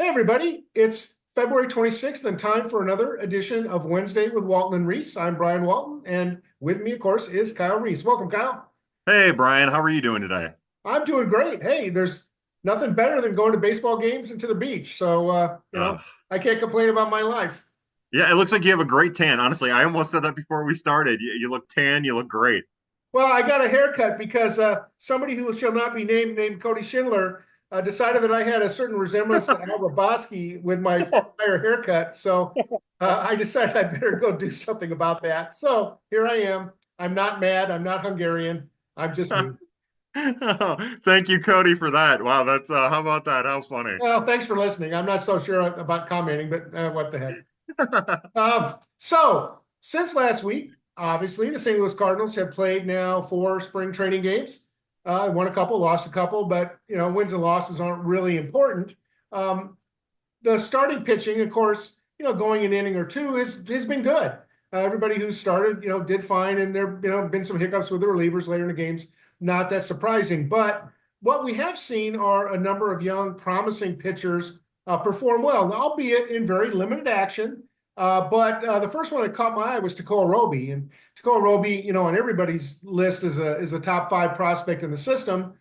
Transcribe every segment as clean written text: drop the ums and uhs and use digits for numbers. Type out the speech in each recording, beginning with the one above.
Hey, everybody. It's February 26th and time for another edition of Wednesday with Walton and Reis. I'm Brian Walton, and with me, of course, is Kyle Reis. Welcome, Kyle. Hey Brian, how are you doing today? I'm doing great. Hey, there's nothing better than going to baseball games and to the beach. So, Uh, I can't complain about my life. yeah, it looks like you have a great tan. Honestly, I almost said that before we started. You look tan, you look great. Well, I got a haircut because somebody who shall not be named, named Cody Schindler, decided that I had a certain resemblance to Al Roboski with my prior haircut. So I decided I better go do something about that. So here I am. I'm not mad. I'm not Hungarian. I'm just me. Thank you, Cody, for that. Wow, that's how about that? How funny. Well, thanks for listening. I'm not so sure about commenting, but what the heck. So since last week, obviously, the St. Louis Cardinals have played now 4 spring training games. Won a couple, lost a couple, but wins and losses aren't really important. Um, the starting pitching, of course, going an inning or two has been good. Everybody who started, did fine, and there, been some hiccups with the relievers later in the games. Not that surprising, but what we have seen are a number of young, promising pitchers perform well, albeit in very limited action. But the first one that caught my eye was Roby, and Roby, on everybody's list is a top 5 prospect in the system,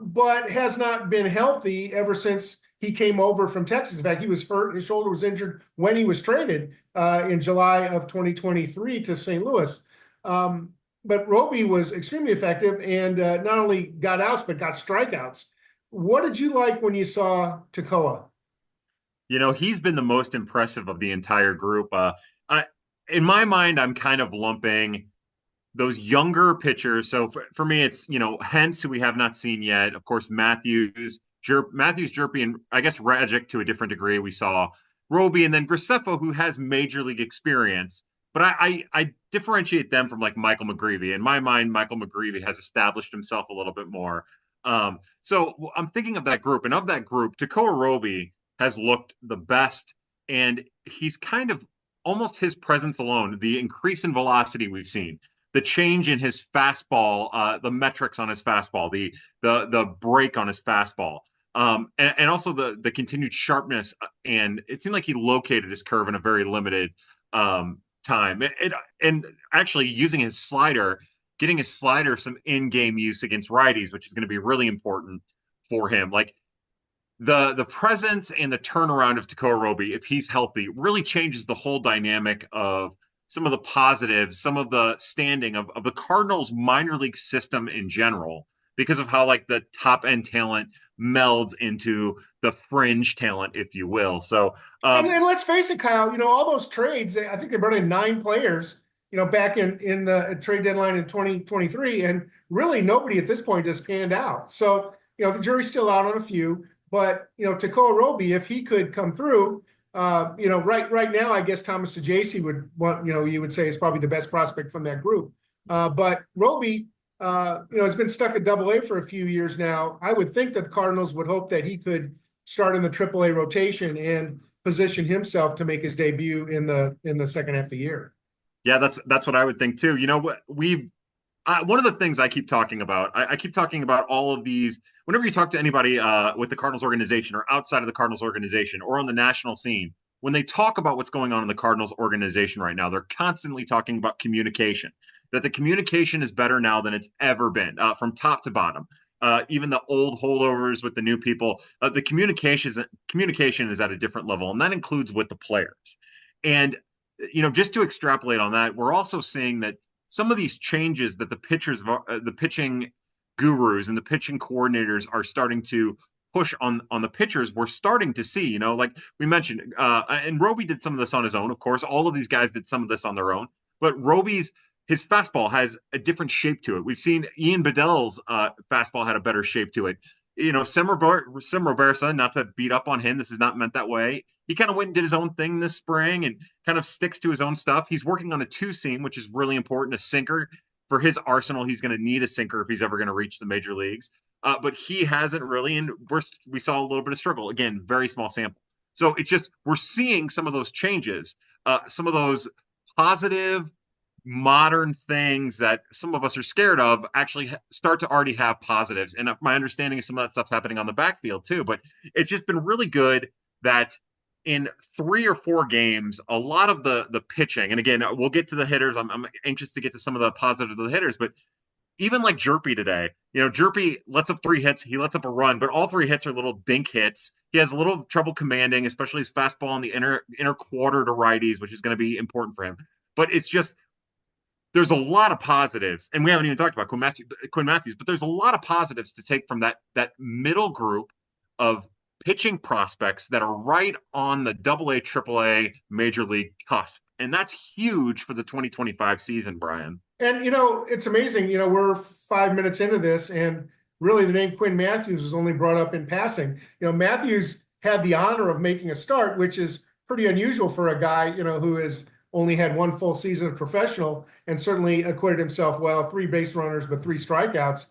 but has not been healthy ever since he came over from Texas. In fact, he was hurt; his shoulder was injured when he was traded in July of 2023 to St. Louis. But Roby was extremely effective and not only got outs but got strikeouts. What did you like when you saw Tekoa? He's been the most impressive of the entire group. I, in my mind, I'm kind of lumping those younger pitchers. So for me, it's Hence, who we have not seen yet. Of course, Matthews, Hjerpe, and I guess Ragic to a different degree. We saw Roby, and then Graceffo, who has major league experience. But I differentiate them from like Michael McGreevy. In my mind, Michael McGreevy has established himself a little bit more. So I'm thinking of that group, and of that group, Tekoa Roby has looked the best, and he's kind of almost his presence alone, the increase in velocity we've seen, the change in his fastball, the metrics on his fastball, the break on his fastball, and also the continued sharpness. And it seemed like he located his curve in a very limited time. And actually using his slider, getting his slider some in-game use against righties, which is going to be really important for him. Like the presence and the turnaround of Tekoa Roby, if he's healthy, really changes the whole dynamic of some of the positives, some of the standing of the Cardinals minor league system in general, because of how like the top end talent melds into the fringe talent, if you will. So And let's face it, Kyle, all those trades, I think they brought in 9 players, back in the trade deadline in 2023, and really nobody at this point has panned out. So, the jury's still out on a few, but, Tekoa Roby, if he could come through, right now, I guess Thomas DeJacy would want, you would say is probably the best prospect from that group. But Roby, has been stuck at Double-A for a few years now. I would think that the Cardinals would hope that he could start in the Triple-A rotation and position himself to make his debut in the second half of the year. yeah, that's what I would think too. You know what we've one of the things I keep talking about, I keep talking about all of these. Whenever you talk to anybody with the Cardinals organization or outside of the Cardinals organization or on the national scene, when they talk about what's going on in the Cardinals organization right now, they're constantly talking about communication. That the communication is better now than it's ever been, from top to bottom. Even the old holdovers with the new people, the communication is at a different level, and that includes with the players. And just to extrapolate on that, we're also seeing that some of these changes that the pitching gurus and the pitching coordinators are starting to push on the pitchers, we're starting to see, like we mentioned, and Roby did some of this on his own. Of course, all of these guys did some of this on their own, but Roby's his fastball has a different shape to it. We've seen Ian Bedell's fastball had a better shape to it. Sim Robertson, not to beat up on him, this is not meant that way. He kind of went and did his own thing this spring and kind of sticks to his own stuff. He's working on a 2-seam, which is really important, a sinker. For his arsenal, he's going to need a sinker if he's ever going to reach the major leagues. But he hasn't really, and we saw a little bit of struggle. Again, very small sample. So it's just, we're seeing some of those changes, some of those positive, modern things that some of us are scared of actually start to already have positives. And my understanding is some of that stuff's happening on the backfield too. But it's just been really good that in 3 or 4 games, a lot of the pitching, and again, we'll get to the hitters. I'm anxious to get to some of the positives of the hitters, but even like Hjerpe today, Hjerpe lets up 3 hits. He lets up a run, but all 3 hits are little dink hits. He has a little trouble commanding, especially his fastball in the inner quarter to righties, which is going to be important for him. But it's just there's a lot of positives, and we haven't even talked about Quinn Matthews, but there's a lot of positives to take from that middle group of pitching prospects that are right on the AA, AAA major league cusp. And that's huge for the 2025 season, Brian. And, it's amazing, we're 5 minutes into this, and really the name Quinn Matthews was only brought up in passing. Matthews had the honor of making a start, which is pretty unusual for a guy, who has only had one full season of professional and certainly acquitted himself well, 3 base runners, but 3 strikeouts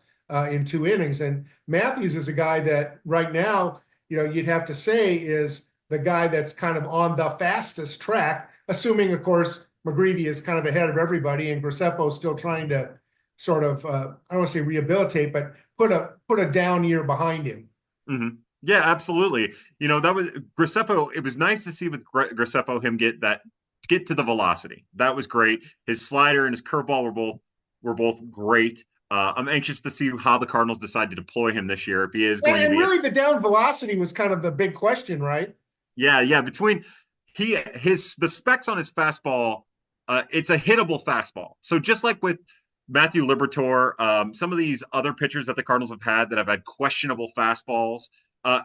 in 2 innings. And Matthews is a guy that right now, you'd have to say is the guy that's kind of on the fastest track, assuming, of course, McGreevy is kind of ahead of everybody, and Graceffo is still trying to sort of, I don't want to say rehabilitate, but put a down year behind him. Mm-hmm. Yeah, absolutely. That was Graceffo. It was nice to see with Graceffo him get to the velocity. That was great. His slider and his curveball were both great. I'm anxious to see how the Cardinals decide to deploy him this year. If he is going to be really the down velocity was kind of the big question, right? Yeah. Between the specs on his fastball, it's a hittable fastball. So just like with Matthew Liberatore, some of these other pitchers that the Cardinals have had that have had questionable fastballs,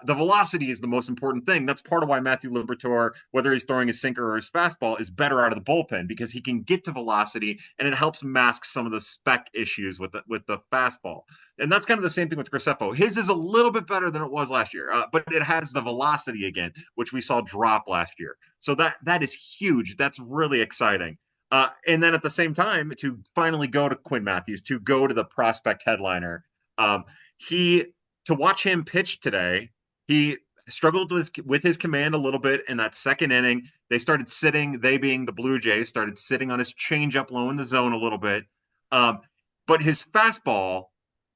the velocity is the most important thing. That's part of why Matthew Liberatore, whether he's throwing his sinker or his fastball, is better out of the bullpen, because he can get to velocity and it helps mask some of the spec issues with the fastball. And that's kind of the same thing with Graceffo. His is a little bit better than it was last year, but it has the velocity again, which we saw drop last year. So that is huge. That's really exciting. And then at the same time, to finally go to Quinn Matthews, to go to the prospect headliner, to watch him pitch today, he struggled with his command a little bit in that second inning. They being the Blue Jays, started sitting on his changeup low in the zone a little bit. But his fastball,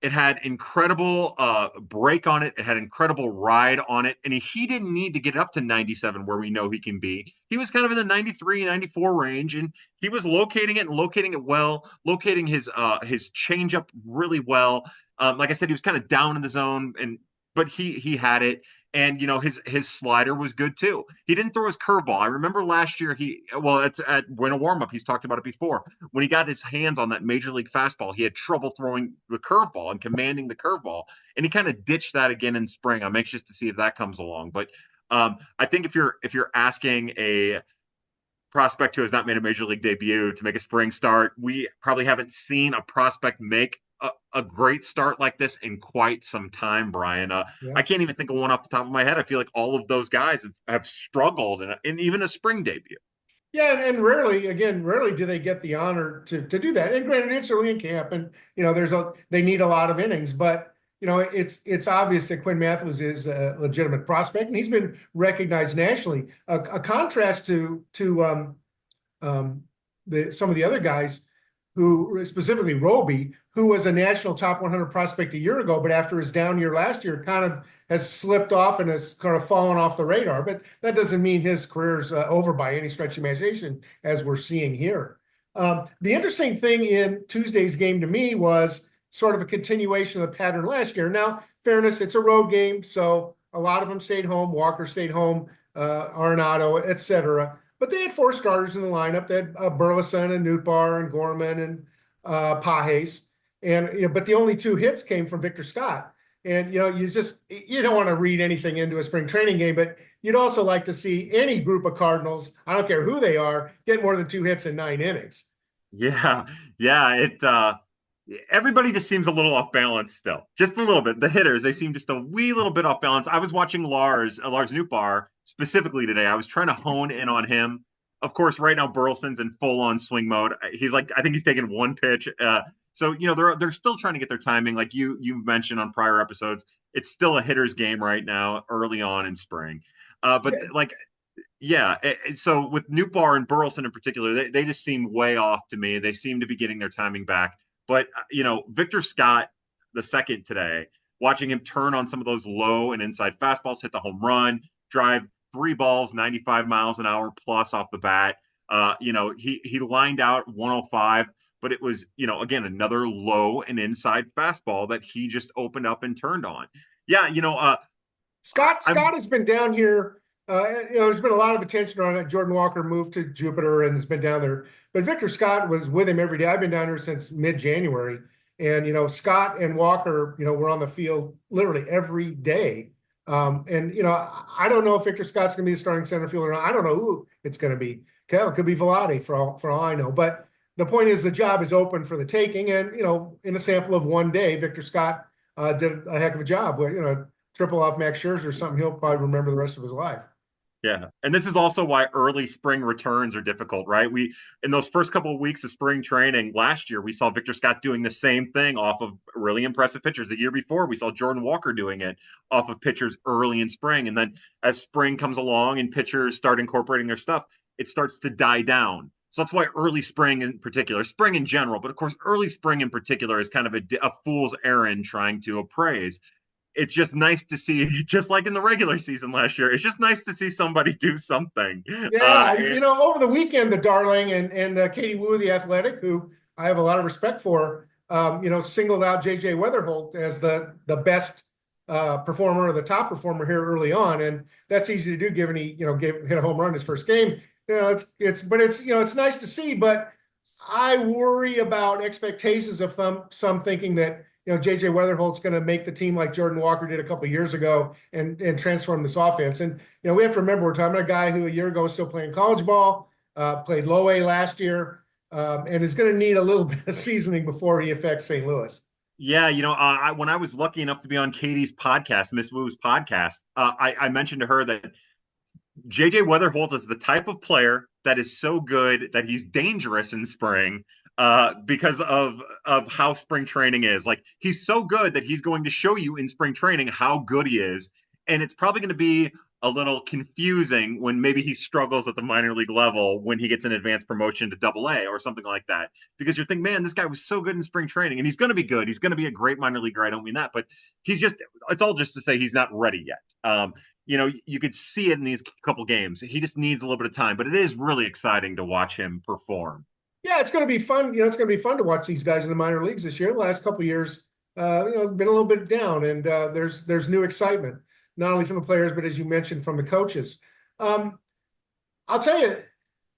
it had incredible break on it. It had incredible ride on it. And he didn't need to get up to 97 where we know he can be. He was kind of in the 93, 94 range, and he was locating it well, locating his changeup really well. Like I said, he was kind of down in the zone, but he had it. And his slider was good too. He didn't throw his curveball. I remember last year it's at winter warmup. He's talked about it before. When he got his hands on that major league fastball, he had trouble throwing the curveball and commanding the curveball, and he kind of ditched that again in spring. I'm anxious to see if that comes along. But I think if you're asking a prospect who has not made a major league debut to make a spring start, we probably haven't seen a prospect make a great start like this in quite some time, Brian. Yeah. I can't even think of one off the top of my head. I feel like all of those guys have struggled in even a spring debut. Yeah, and rarely do they get the honor to do that. And granted, it's early in camp, and they need a lot of innings, but it's obvious that Quinn Matthews is a legitimate prospect, and he's been recognized nationally. A contrast to some of the other guys, who specifically Roby, who was a national top 100 prospect a year ago, but after his down year last year, kind of has slipped off and has kind of fallen off the radar. But that doesn't mean his career's over by any stretch of imagination, as we're seeing here. The interesting thing in Tuesday's game to me was sort of a continuation of the pattern last year. Now, fairness, it's a road game, so a lot of them stayed home. Walker stayed home, Arenado, etc. But they had 4 starters in the lineup. They had Burleson and Nootbaar and Gorman and Pages. And but the only 2 hits came from Victor Scott. And you don't want to read anything into a spring training game, but you'd also like to see any group of Cardinals, I don't care who they are, get more than 2 hits in 9 innings. Yeah. Everybody just seems a little off balance still, just a little bit. The hitters, they seem just a wee little bit off balance. I was watching Lars Nootbaar specifically today. I was trying to hone in on him. Of course, right now Burleson's in full on swing mode. I think he's taken 1 pitch. So they're still trying to get their timing, like you've mentioned on prior episodes. It's still a hitter's game right now, early on in spring. So with Nootbaar and Burleson in particular, they just seem way off to me. They seem to be getting their timing back. But Victor Scott, the second today, watching him turn on some of those low and inside fastballs, hit the home run, drive three balls, 95 miles an hour plus off the bat. He lined out 105, but it was, again, another low and inside fastball that he just opened up and turned on. Yeah, Scott has been down here. There's been a lot of attention on it. Jordan Walker moved to Jupiter and has been down there, but Victor Scott was with him every day. I've been down here since mid-January, and Scott and Walker, were on the field literally every day. I don't know if Victor Scott's going to be the starting center fielder or not. I don't know who it's going to be. It could be Velade for all I know. But the point is, the job is open for the taking, and in a sample of one day, Victor Scott did a heck of a job. Triple off Max Scherzer or something he'll probably remember the rest of his life. Yeah. And this is also why early spring returns are difficult, right? In those first couple of weeks of spring training last year, we saw Victor Scott doing the same thing off of really impressive pitchers. The year before, we saw Jordan Walker doing it off of pitchers early in spring. And then as spring comes along and pitchers start incorporating their stuff, it starts to die down. So that's why early spring in particular, spring in general, but of course, early spring in particular is kind of a fool's errand trying to appraise. It's just nice to see, just like in the regular season last year, it's just nice to see somebody do something. Yeah, over the weekend, the Darling and Katie Wu, the Athletic, who I have a lot of respect for, singled out J.J. Wetherholt as the best performer or the top performer here early on, and that's easy to do given he hit a home run his first game. It's nice to see, but I worry about expectations of some thinking that J.J. Wetherholt's going to make the team like Jordan Walker did a couple of years ago and transform this offense. And, we have to remember we're talking about a guy who a year ago was still playing college ball, played low A last year, and is going to need a little bit of seasoning before he affects St. Louis. Yeah, when I was lucky enough to be on Katie's podcast, Miss Wu's podcast, I mentioned to her that J.J. Wetherholt is the type of player that is so good that he's dangerous in spring. Because of how spring training is. Like, he's so good that he's going to show you in spring training how good he is. And it's probably going to be a little confusing when maybe he struggles at the minor league level when he gets an advanced promotion to Double-A or something like that. Because you're thinking, man, this guy was so good in spring training, and he's going to be good. He's going to be a great minor leaguer. I don't mean that, but it's all just to say he's not ready yet. You could see it in these couple games. He just needs a little bit of time, but it is really exciting to watch him perform. Yeah, it's going to be fun. It's going to be fun to watch these guys in the minor leagues this year. The last couple of years, been a little bit down, and there's new excitement, not only from the players, but as you mentioned, from the coaches. I'll tell you,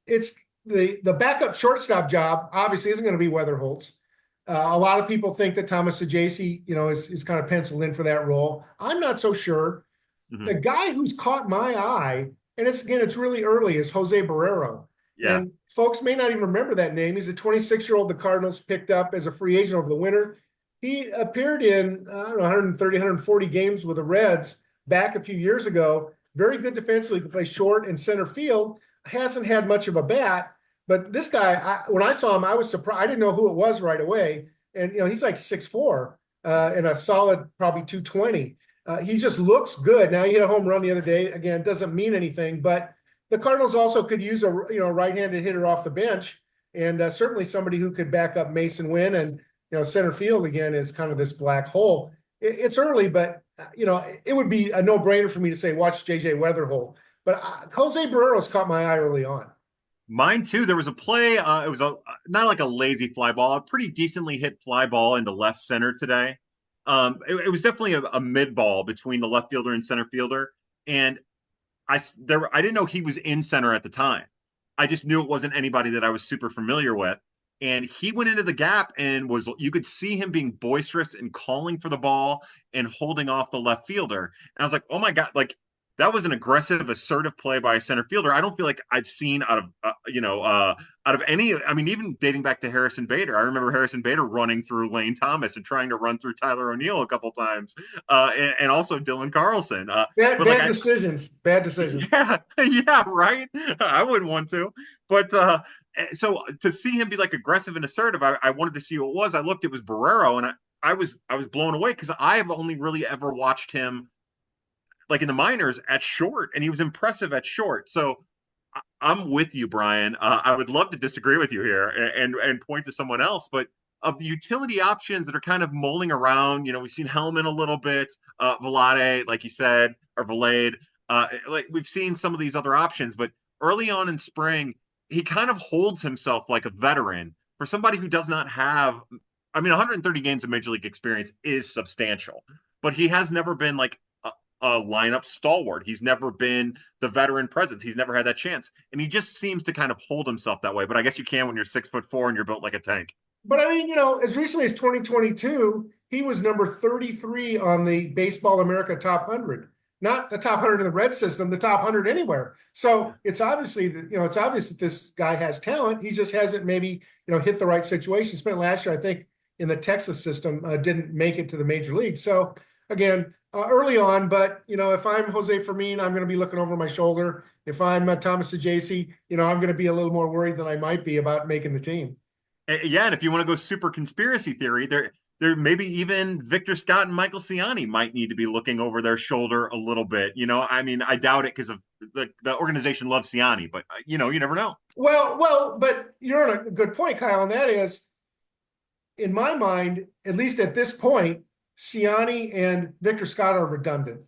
it's the backup shortstop job obviously isn't going to be Wetherholt's. A lot of people think that Thomas Sajaci, is kind of penciled in for that role. I'm not so sure. Mm-hmm. The guy who's caught my eye, and it's really early, is Jose Barrero. Yeah. And folks may not even remember that name. He's a 26-year-old the Cardinals picked up as a free agent over the winter. He appeared in 130, 140 games with the Reds back a few years ago. Very good defensively. He could play short and center field. Hasn't had much of a bat. But this guy, when I saw him, I was surprised. I didn't know who it was right away. And, he's like 6'4", and a solid probably 220. He just looks good. Now, he hit a home run the other day. Again, doesn't mean anything, but the Cardinals also could use a right-handed hitter off the bench, and certainly somebody who could back up Mason Wynn, and center field again is kind of this black hole. It's early, but it would be a no-brainer for me to say watch J.J. Wetherholt. But Jose Barrero's caught my eye early on. Mine too. There was a play. It was not like a lazy fly ball, a pretty decently hit fly ball into left center today. It was definitely a mid ball between the left fielder and center fielder, and I didn't know he was in center at the time. I just knew it wasn't anybody that I was super familiar with. And he went into the gap and you could see him being boisterous and calling for the ball and holding off the left fielder. And I was like, oh my God, like that was an aggressive, assertive play by a center fielder. I don't feel like I've seen out of any, I mean, even dating back to Harrison Bader. I remember Harrison Bader running through Lane Thomas and trying to run through Tyler O'Neill a couple times, and also Dylan Carlson. Bad decisions. Yeah, right. I wouldn't want to, but so to see him be like aggressive and assertive, I wanted to see who it was. I looked, it was Barrero, and I was blown away because I have only really ever watched him like in the minors at short, and he was impressive at short. So I'm with you, Brian. I would love to disagree with you here and point to someone else, but of the utility options that are kind of mulling around, we've seen Hellman a little bit, Velade, like you said, or Velade. Like we've seen some of these other options, but early on in spring, he kind of holds himself like a veteran for somebody who does not have. I mean, 130 games of major league experience is substantial, but he has never been like a lineup stalwart. He's never been the veteran presence. He's never had that chance, and he just seems to kind of hold himself that way. But I guess you can when you're 6'4" and you're built like a tank. But I mean, as recently as 2022, he was number 33 on the Baseball America top 100, not the top 100 in the red system, the top 100 anywhere. So it's obviously, it's obvious that this guy has talent. He just hasn't maybe, hit the right situation. Spent last year, I think, in the Texas system, didn't make it to the major league. So again, early on, but if I'm Jose Fermin, I'm going to be looking over my shoulder. If I'm Thomas Ajacey, I'm going to be a little more worried than I might be about making the team. Yeah, and if you want to go super conspiracy theory, there maybe even Victor Scott and Michael Ciani might need to be looking over their shoulder a little bit. I mean, I doubt it because of the organization loves Ciani, but you never know. Well, but you're on a good point, Kyle, and that is, in my mind, at least at this point, Ciani and Victor Scott are redundant.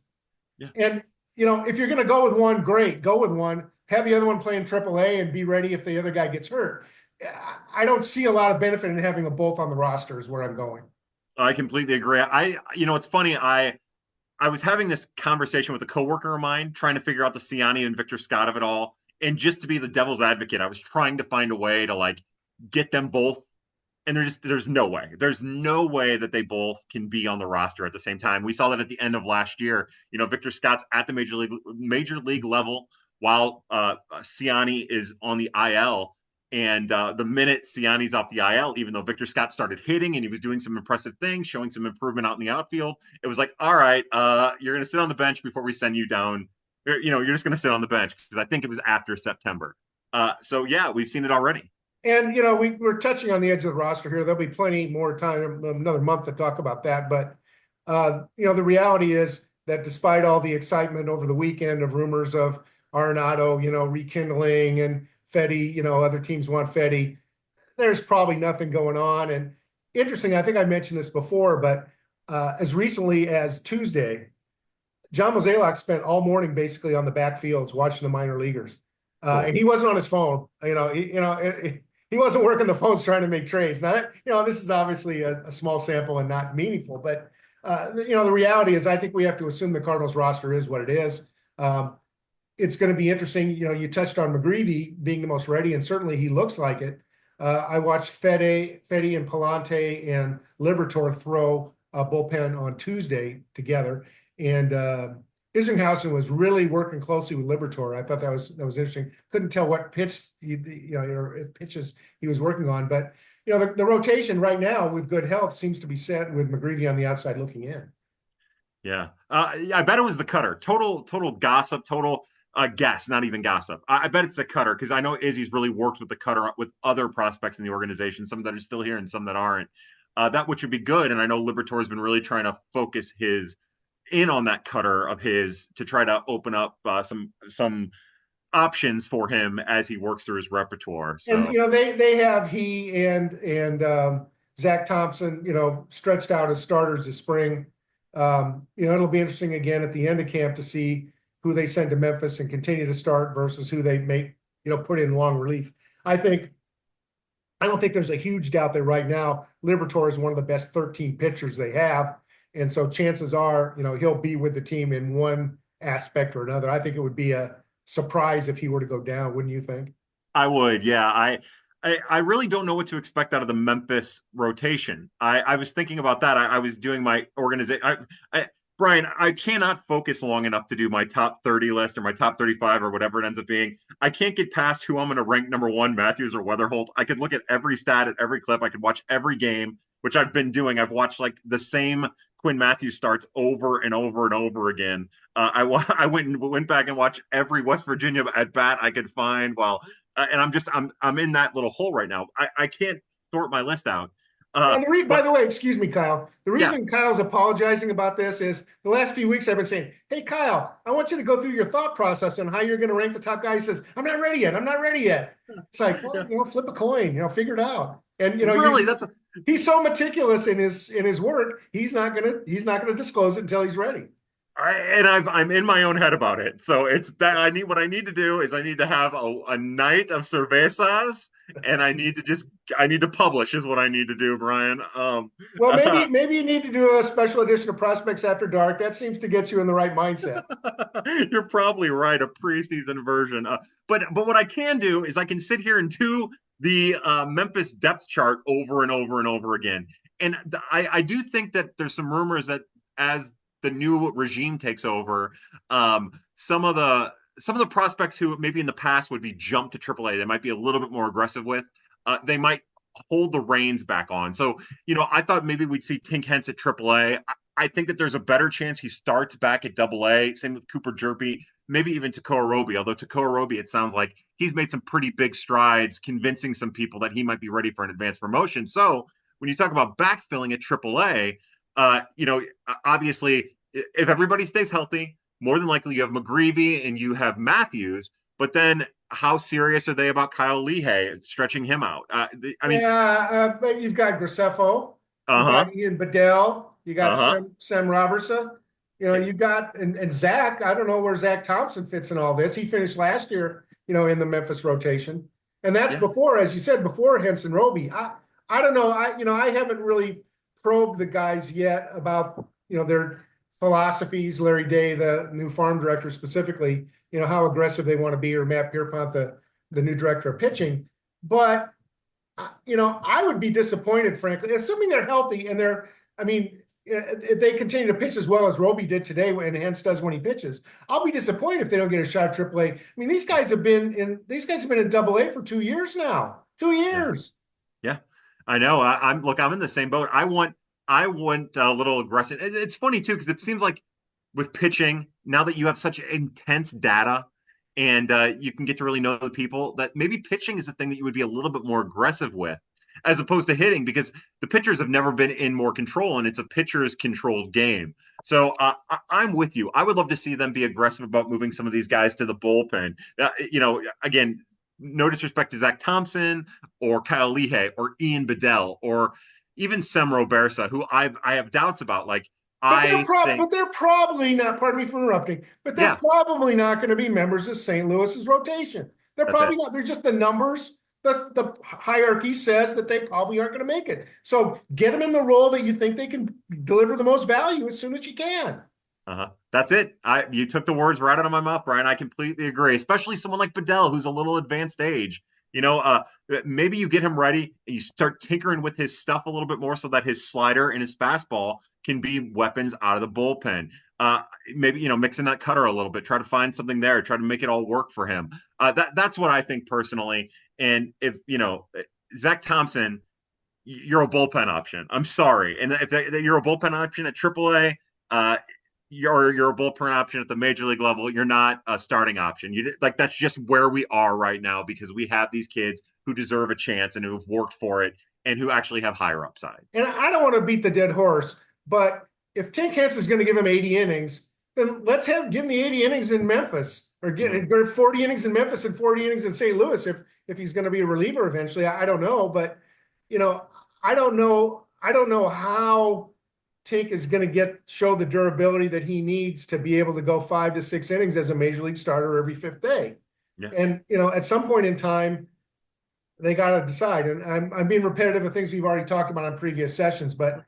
Yeah. And if you're going to go with one, great, go with one. Have the other one play in AAA and be ready if the other guy gets hurt. I don't see a lot of benefit in having them both on the roster is where I'm going. I completely agree. It's funny. I was having this conversation with a coworker of mine, trying to figure out the Ciani and Victor Scott of it all. And just to be the devil's advocate, I was trying to find a way to like get them both. And there's no way. There's no way that they both can be on the roster at the same time. We saw that at the end of last year. Victor Scott's at the major league level while Ciani is on the IL. And the minute Ciani's off the IL, even though Victor Scott started hitting and he was doing some impressive things, showing some improvement out in the outfield, it was like, all right, you're going to sit on the bench before we send you down. You're just going to sit on the bench because I think it was after September. So yeah, we've seen it already. And we're touching on the edge of the roster here. There'll be plenty more time, another month to talk about that. But the reality is that despite all the excitement over the weekend of rumors of Arenado, rekindling and Fedde, other teams want Fedde, there's probably nothing going on. And interesting, I think I mentioned this before, but as recently as Tuesday, John Mozeliak spent all morning basically on the backfields watching the minor leaguers. And he wasn't on his phone. He wasn't working the phones trying to make trades. Now, this is obviously a small sample and not meaningful, but the reality is I think we have to assume the Cardinals roster is what it is. It's going to be interesting. You touched on McGreevy being the most ready, and certainly he looks like it. I watched Fedde and Palante and Liberatore throw a bullpen on Tuesday together, and Isringhausen was really working closely with Liberatore. I thought that was interesting. Couldn't tell what pitches he was working on, but the rotation right now with good health seems to be set with McGreevy on the outside looking in. Yeah, I bet it was the cutter. Total gossip. Total guess, not even gossip. I bet it's the cutter because I know Izzy's really worked with the cutter with other prospects in the organization, some that are still here and some that aren't. That which would be good, and I know Liberatore's been really trying to focus his in on that cutter of his to try to open up some options for him as he works through his repertoire. So. And they have he and Zach Thompson stretched out as starters this spring. It'll be interesting again at the end of camp to see who they send to Memphis and continue to start versus who they make put in long relief. I don't think there's a huge doubt that right now Liberatore is one of the best 13 pitchers they have. And so chances are, he'll be with the team in one aspect or another. I think it would be a surprise if he were to go down. Wouldn't you think? I would. Yeah. I really don't know what to expect out of the Memphis rotation. I was thinking about that. I was doing my organization. Brian, I cannot focus long enough to do my top 30 list or my top 35 or whatever it ends up being. I can't get past who I'm going to rank number one, Matthews or Wetherholt. I could look at every stat at every clip. I could watch every game, which I've been doing. I've watched like the same Quinn Matthews starts over and over and over again. I went back and watched every West Virginia at bat I could find. And I'm in that little hole right now. I can't sort my list out. By the way, excuse me, Kyle. The reason Kyle's apologizing about this is the last few weeks I've been saying, hey, Kyle, I want you to go through your thought process on how you're going to rank the top guy. He says, I'm not ready yet. It's like, well, flip a coin, figure it out. And, really, he's so meticulous in his work. He's not going to disclose it until he's ready. I'm in my own head about it. So it's that what I need to do is I need to have a night of cervezas, and I need to publish is what I need to do, Brian. Well, maybe you need to do a special edition of Prospects After Dark. That seems to get you in the right mindset. you're probably right, a preseason version. But what I can do is I can sit here and do the Memphis depth chart over and over and over again. And I do think that there's some rumors that as the new regime takes over, some of the prospects who maybe in the past would be jumped to AAA, they might be a little bit more aggressive with. They might hold the reins back on. So, I thought maybe we'd see Tink Hence at AAA. I think that there's a better chance he starts back at AA. Same with Cooper Jerpy, maybe even Tekoa Roby. Although Tekoa Roby, it sounds like he's made some pretty big strides, convincing some people that he might be ready for an advanced promotion. So when you talk about backfilling at AAA, obviously, if everybody stays healthy, more than likely you have McGreevy and you have Matthews. But then, how serious are they about Kyle Lehigh stretching him out? I mean, Yeah, but you've got Graceffo, uh you huh, got Ian Bedell, you got uh huh. Sam Robertson. You've got and Zach. I don't know where Zach Thompson fits in all this. He finished last year, in the Memphis rotation, and that's Yeah. before, as you said, before Henson Roby. I don't know. I haven't really probed the guys yet about their philosophies. Larry Day, the new farm director, specifically, how aggressive they want to be, or Matt Pierpont, the new director of pitching. But I would be disappointed, frankly, assuming they're healthy and I mean, if they continue to pitch as well as Roby did today and Hence does when he pitches, I'll be disappointed if they don't get a shot at AAA. I mean, these guys have been in AA for 2 years now. Two Yeah. years. Yeah, I know. I'm in the same boat. I want a little aggressive. It's funny too because it seems like with pitching now that you have such intense data and you can get to really know the people that maybe pitching is the thing that you would be a little bit more aggressive with as opposed to hitting because the pitchers have never been in more control and it's a pitcher's controlled game. So I'm with you. I would love to see them be aggressive about moving some of these guys to the bullpen. Again, no disrespect to Zach Thompson or Kyle Lehigh or Ian Bedell or even Semro Bersa, who I have doubts about. Like I think, But they're probably not. Pardon me for interrupting. But they're yeah, probably not going to be members of St. Louis's rotation. They're that's probably it. not. They're just the numbers. The hierarchy says that they probably aren't going to make it. So get them in the role that you think they can deliver the most value as soon as you can. That's it. You took the words right out of my mouth, Brian. I completely agree. Especially someone like Bedell, who's a little advanced age. Maybe you get him ready and you start tinkering with his stuff a little bit more so that his slider and his fastball can be weapons out of the bullpen. Maybe mix in that cutter a little bit. Try to find something there. Try to make it all work for him. That's what I think personally. And if Zach Thompson, you're a bullpen option. I'm sorry, and if you're a bullpen option at AAA, you're a bullpen option at the major league level. You're not a starting option. That's just where we are right now because we have these kids who deserve a chance and who've worked for it and who actually have higher upside. And I don't want to beat the dead horse, but if Tink Hence is going to give him 80 innings, then give him the 80 innings in Memphis or Mm-hmm. 40 innings in Memphis and 40 innings in St. Louis if he's going to be a reliever eventually. I don't know, but I don't know. I don't know how Tink is going to show the durability that he needs to be able to go 5 to 6 innings as a major league starter every fifth day. Yeah. And at some point in time, they got to decide. And I'm being repetitive of things we've already talked about on previous sessions, but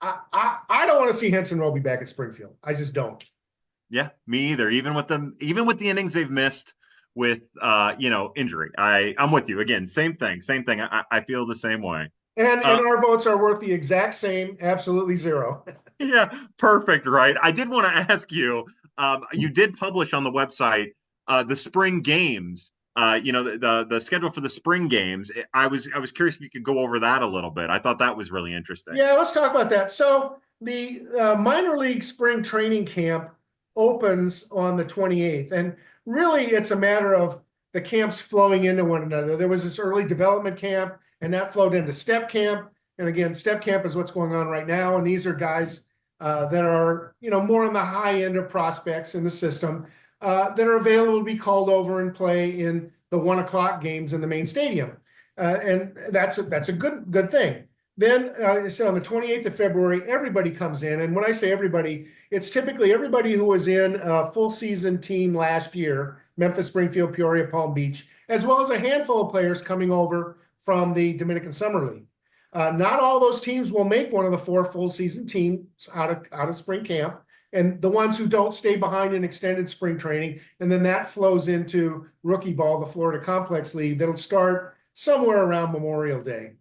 I don't want to see Henson Roby back at Springfield. I just don't. Yeah, me either. Even with the innings they've missed with injury. I'm with you again. Same thing. I feel the same way. And our votes are worth the exact same, absolutely zero. Yeah, perfect. Right. I did want to ask you. You did publish on the website the spring games. The schedule for the spring games. I was curious if you could go over that a little bit. I thought that was really interesting. Yeah, let's talk about that. So the minor league spring training camp opens on the 28th. And really, it's a matter of the camps flowing into one another. There was this early development camp, and that flowed into step camp. And again, step camp is what's going on right now. And these are guys that are, more on the high end of prospects in the system that are available to be called over and play in the 1 o'clock games in the main stadium. And that's a good thing. Then, so on the 28th of February, everybody comes in. And when I say everybody, it's typically everybody who was in a full season team last year, Memphis, Springfield, Peoria, Palm Beach, as well as a handful of players coming over from the Dominican Summer League. Not all those teams will make one of the 4 full season teams out of spring camp. And the ones who don't stay behind in extended spring training. And then that flows into rookie ball, the Florida Complex League, that'll start somewhere around Memorial Day.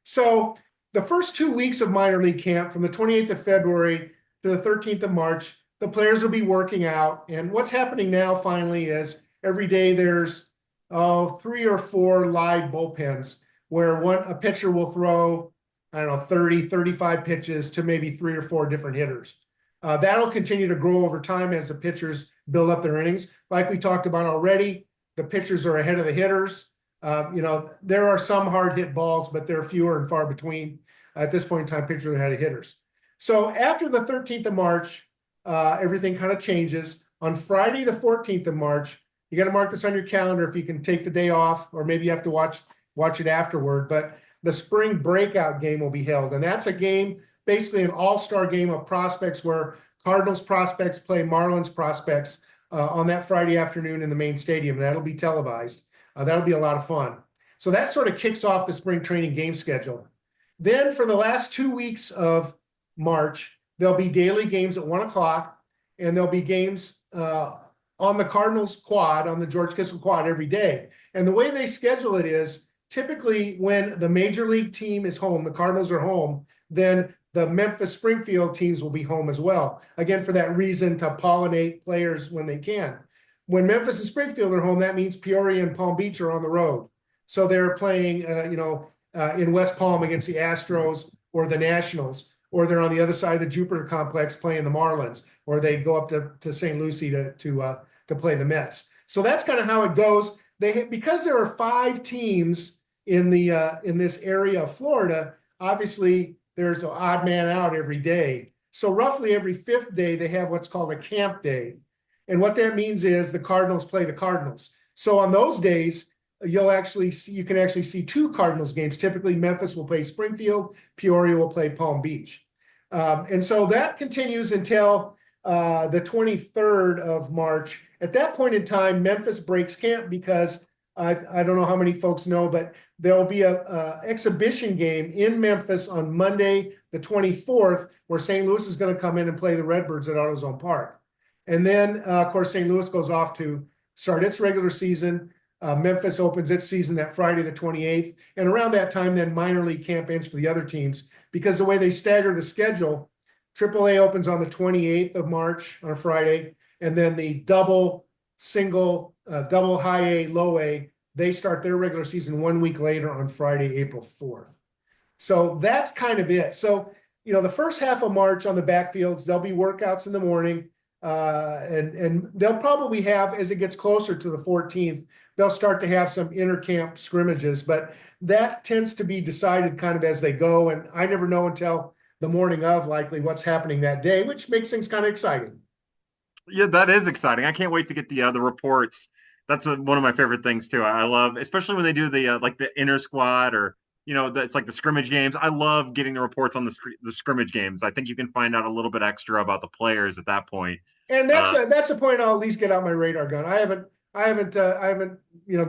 So the first 2 weeks of minor league camp, from the 28th of February to the 13th of March, the players will be working out. And what's happening now finally is every day there's 3 or 4 live bullpens where a pitcher will throw, I don't know, 30, 35 pitches to maybe 3 or 4 different hitters. That'll continue to grow over time as the pitchers build up their innings. Like we talked about already, the pitchers are ahead of the hitters. There are some hard hit balls, but they're fewer and far between. At this point in time, pitchers are ahead of hitters. So after the 13th of March, everything kind of changes. On Friday, the 14th of March, you got to mark this on your calendar if you can take the day off, or maybe you have to watch it afterward. But the spring breakout game will be held. And that's a game, basically an all-star game of prospects where Cardinals prospects play Marlins prospects on that Friday afternoon in the main stadium. That'll be televised. That'll be a lot of fun. So that sort of kicks off the spring training game schedule. Then for the last 2 weeks of March, there'll be daily games at 1 o'clock, and there'll be games on the Cardinals quad, on the George Kissel quad every day. And the way they schedule it is typically when the major league team is home, the Cardinals are home, then the Memphis Springfield teams will be home as well. Again, for that reason, to pollinate players when they can. When Memphis and Springfield are home, that means Peoria and Palm Beach are on the road. So they're playing, in West Palm against the Astros or the Nationals, or they're on the other side of the Jupiter complex playing the Marlins, or they go up to St. Lucie to play the Mets. So that's kind of how it goes. Because there are 5 teams in this area of Florida, obviously there's an odd man out every day. So roughly every 5th day, they have what's called a camp day. And what that means is the Cardinals play the Cardinals. So on those days, you can actually see 2 Cardinals games. Typically, Memphis will play Springfield, Peoria will play Palm Beach. And so that continues until the 23rd of March. At that point in time, Memphis breaks camp because I don't know how many folks know, but there will be a exhibition game in Memphis on Monday, the 24th, where St. Louis is going to come in and play the Redbirds at AutoZone Park. And then, of course, St. Louis goes off to start its regular season. Memphis opens its season that Friday, the 28th. And around that time, then minor league camp ends for the other teams, because the way they stagger the schedule, AAA opens on the 28th of March on a Friday, and then the double high A, low A, they start their regular season 1 week later on Friday, April 4th. So that's kind of it. So, the first half of March on the backfields, there'll be workouts in the morning. And they'll probably have, as it gets closer to the 14th, they'll start to have some intercamp scrimmages, but that tends to be decided kind of as they go. And I never know until the morning of likely what's happening that day, which makes things kind of exciting. Yeah, that is exciting. I can't wait to get the reports. That's one of my favorite things too. I love, especially when they do the like the inner squad, or it's like the scrimmage games. I love getting the reports on the scrimmage games. I think you can find out a little bit extra about the players at that point. And that's a point I'll at least get out my radar gun. I haven't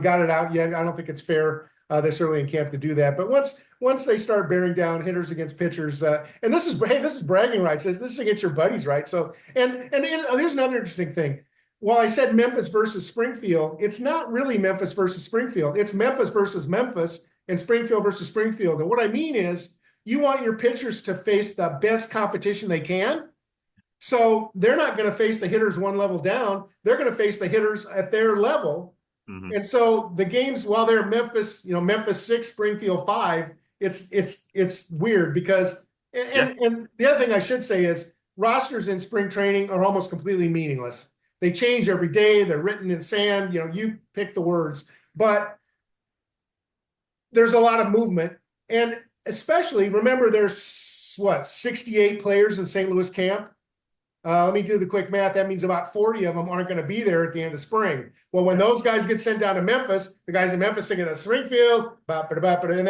got it out yet. I don't think it's fair this early in camp to do that. But once they start bearing down hitters against pitchers, and this is bragging rights. This is against your buddies, right? So and here's another interesting thing. While I said Memphis versus Springfield, it's not really Memphis versus Springfield. It's Memphis versus Memphis and Springfield versus Springfield. And what I mean is, you want your pitchers to face the best competition they can. So they're not going to face the hitters one level down. They're going to face the hitters at their level. Mm-hmm. And so the games, while they're Memphis 6, Springfield 5, it's weird because, and the other thing I should say is, rosters in spring training are almost completely meaningless. They change every day. They're written in sand. You pick the words, but there's a lot of movement. And especially, remember, there's 68 players in St. Louis camp. Let me do the quick math. That means about 40 of them aren't going to be there at the end of spring. Well, when those guys get sent down to Memphis, the guys in Memphis singing a Springfield, and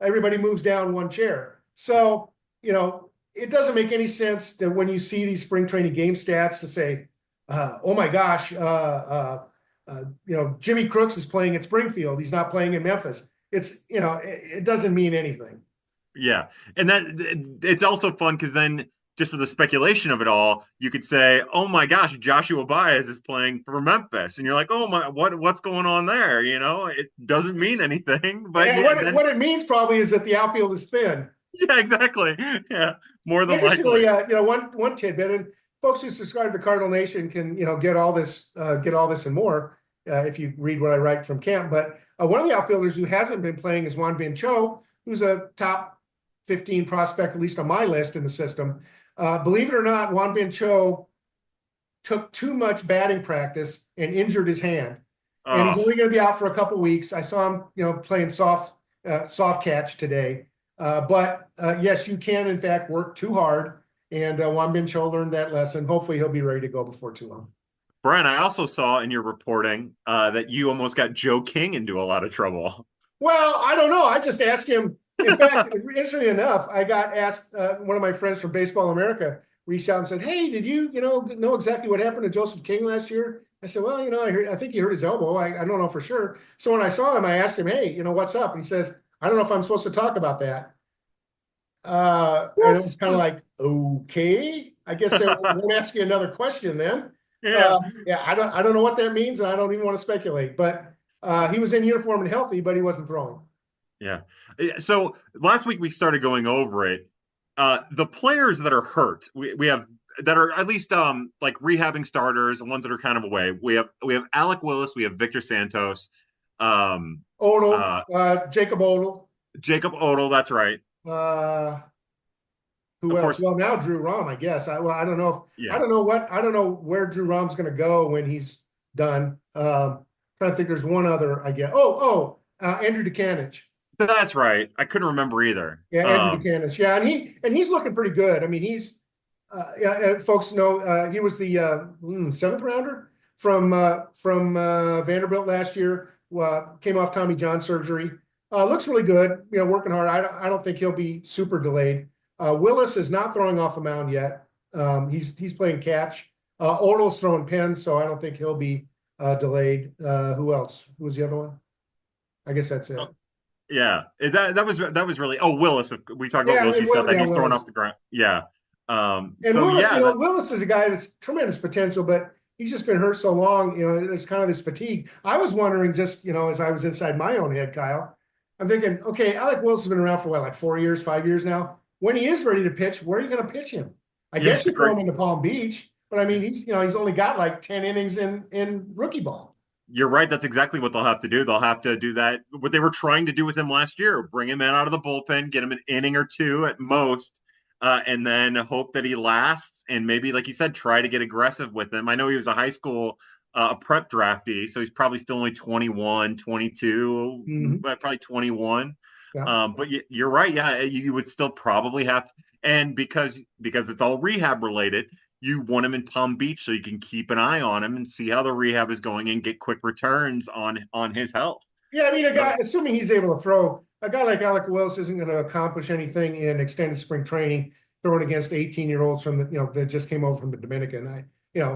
everybody moves down one chair. So, it doesn't make any sense that when you see these spring training game stats to say, oh my gosh, Jimmy Crooks is playing at Springfield. He's not playing in Memphis. It doesn't mean anything. Yeah. And it's also fun because then just for the speculation of it all, you could say, oh my gosh, Joshua Baez is playing for Memphis. And you're like, oh my, what's going on there? It doesn't mean anything. But And yeah, what it means probably is that the outfield is thin. yeah, exactly. Yeah. More than Interestingly, likely. one tidbit, and folks who subscribe to Cardinal Nation can, get all this and more if you read what I write from camp. But one of the outfielders who hasn't been playing is Juan Bin Cho, who's a top 15 prospect, at least on my list in the system. Believe it or not, Juan Bin Cho took too much batting practice and injured his hand, and he's only going to be out for a couple weeks. I saw him, playing soft catch today. But yes, you can in fact work too hard, and Juan Bin Cho learned that lesson. Hopefully, he'll be ready to go before too long. Brian, I also saw in your reporting that you almost got Joe King into a lot of trouble. Well, I don't know. I just asked him. In fact, interestingly enough, I got asked. One of my friends from Baseball America reached out and said, "Hey, did you know exactly what happened to Joseph King last year?" I said, "Well, I think he hurt his elbow. I don't know for sure." So when I saw him, I asked him, "Hey, what's up?" And he says, "I don't know if I'm supposed to talk about that." And it was kind of like, okay, I guess I won't ask you another question then. Yeah. Yeah, I don't know what that means, and I don't even want to speculate. But he was in uniform and healthy, but he wasn't throwing. Yeah. So last week we started going over it. The players that are hurt, we have that are at least like rehabbing starters, the ones that are kind of away. We have Alec Willis, we have Victor Santos, Jacob Odell. Jacob Odell, that's right. Who Of else? course, Well, now Drew Rom, I guess. I don't know if yeah. I don't know where Drew Rom's going to go when he's done. Trying to think. There's one other, I guess. Andrew DeCanich. That's right. I couldn't remember either. Yeah, Andrew DeCanich. Yeah, and he's looking pretty good. I mean, he's folks know he was the seventh rounder from Vanderbilt last year. Came off Tommy John surgery. Looks really good. Working hard. I don't think he'll be super delayed. Willis is not throwing off the mound yet. He's playing catch. Odell's throwing pins, so I don't think he'll be delayed. Who else? Who was the other one? I guess that's it. Yeah, that was really. Oh, Willis. We talked about Willis. You said that he's throwing off the ground. Yeah. And Willis, Willis is a guy that's tremendous potential, but he's just been hurt so long. There's kind of this fatigue. I was wondering, just as I was inside my own head, Kyle, I'm thinking, okay, Alec Willis has been around for like 4 years, 5 years now. When he is ready to pitch, where are you going to pitch him? I guess you throw him into Palm Beach, but I mean, he's only got like 10 innings in rookie ball. You're right. That's exactly what they'll have to do. They'll have to do that. What they were trying to do with him last year, bring him in out of the bullpen, get him an inning or two at most, and then hope that he lasts. And maybe, like you said, try to get aggressive with him. I know he was a high school a prep draftee, so he's probably still only 21, 22, but probably 21. Yeah. But you're right. Yeah, you would still probably have, and because it's all rehab related, you want him in Palm Beach so you can keep an eye on him and see how the rehab is going and get quick returns on his health. Yeah, I mean, a guy, assuming he's able to throw, a guy like Alec Willis isn't going to accomplish anything in extended spring training throwing against 18-year-olds from that just came over from the Dominican.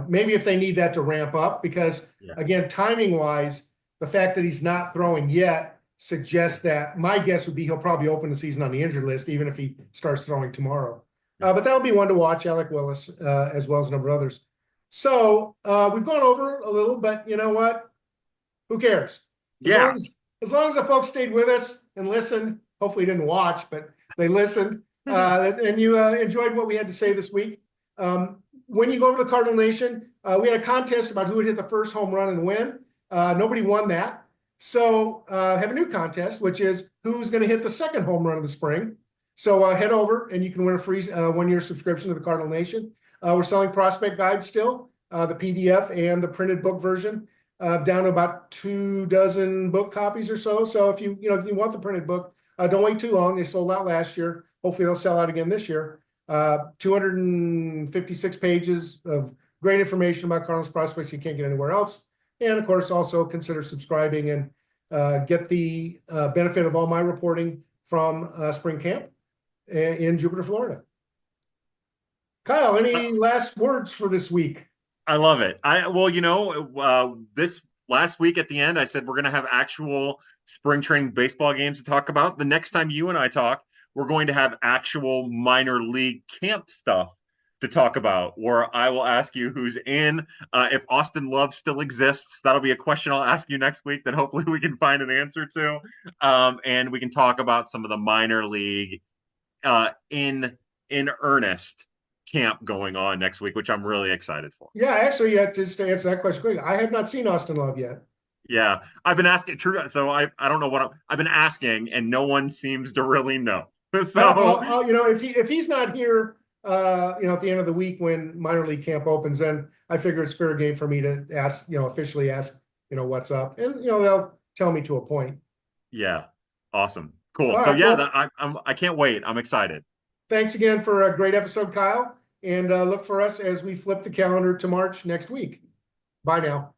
Maybe if they need that to ramp up, because again, timing wise, the fact that he's not throwing yet suggests that my guess would be he'll probably open the season on the injured list, even if he starts throwing tomorrow. But that'll be one to watch, Alec Willis, as well as a number of others. So we've gone over a little, but you know what? Who cares? As long as the folks stayed with us and listened, hopefully didn't watch, but they listened, and you enjoyed what we had to say this week. When you go over to the Cardinal Nation, we had a contest about who would hit the first home run and win. Nobody won that. So have a new contest, which is who's going to hit the second home run of the spring. So head over and you can win a free 1-year subscription to the Cardinal Nation. We're selling prospect guides still, the PDF and the printed book version, down to about 24 book copies or so. So if you want the printed book, don't wait too long. They sold out last year. Hopefully they'll sell out again this year. 256 pages of great information about Cardinals prospects you can't get anywhere else. And of course, also consider subscribing and get the benefit of all my reporting from spring camp. in Jupiter, Florida. Kyle, any last words for this week? I love it. This last week at the end, I said we're going to have actual spring training baseball games to talk about. The next time you and I talk, we're going to have actual minor league camp stuff to talk about, where I will ask you who's in. If Austin Love still exists, that'll be a question I'll ask you next week that hopefully we can find an answer to. And we can talk about some of the minor league in earnest camp going on next week, which I'm really excited for. Yeah, actually, just to answer that question quickly, I have not seen Austin Love yet. Yeah, I've been asking. True, so I don't know what I've been asking, and no one seems to really know. So if he's not here, at the end of the week when minor league camp opens, then I figure it's fair game for me to ask, officially ask, what's up, and they'll tell me to a point. Yeah, awesome, cool. All So right, yeah, well, I can't wait. I'm excited. Thanks again for a great episode, Kyle, and look for us as we flip the calendar to March next week. Bye now.